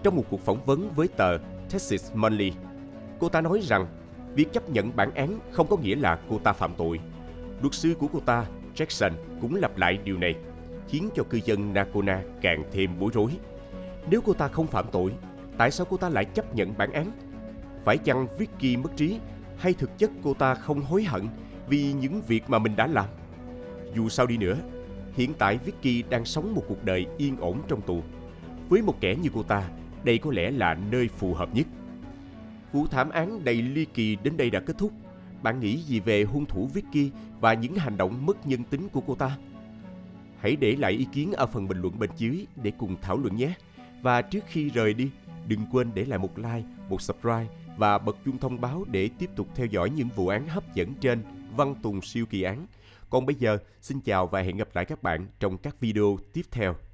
Trong một cuộc phỏng vấn với tờ Texas Monthly, cô ta nói rằng việc chấp nhận bản án không có nghĩa là cô ta phạm tội. Luật sư của cô ta, Jackson, cũng lặp lại điều này, khiến cho cư dân Nacona càng thêm bối rối. Nếu cô ta không phạm tội, tại sao cô ta lại chấp nhận bản án? Phải chăng Vicky mất trí, hay thực chất cô ta không hối hận vì những việc mà mình đã làm? Dù sao đi nữa, hiện tại Vicky đang sống một cuộc đời yên ổn trong tù. Với một kẻ như cô ta, đây có lẽ là nơi phù hợp nhất. Vụ thảm án đầy ly kỳ đến đây đã kết thúc. Bạn nghĩ gì về hung thủ Vicky và những hành động mất nhân tính của cô ta? Hãy để lại ý kiến ở phần bình luận bên dưới để cùng thảo luận nhé. Và trước khi rời đi, đừng quên để lại một like, một subscribe và bật chuông thông báo để tiếp tục theo dõi những vụ án hấp dẫn trên Văn Tùng Siêu Kỳ Án. Còn bây giờ, xin chào và hẹn gặp lại các bạn trong các video tiếp theo.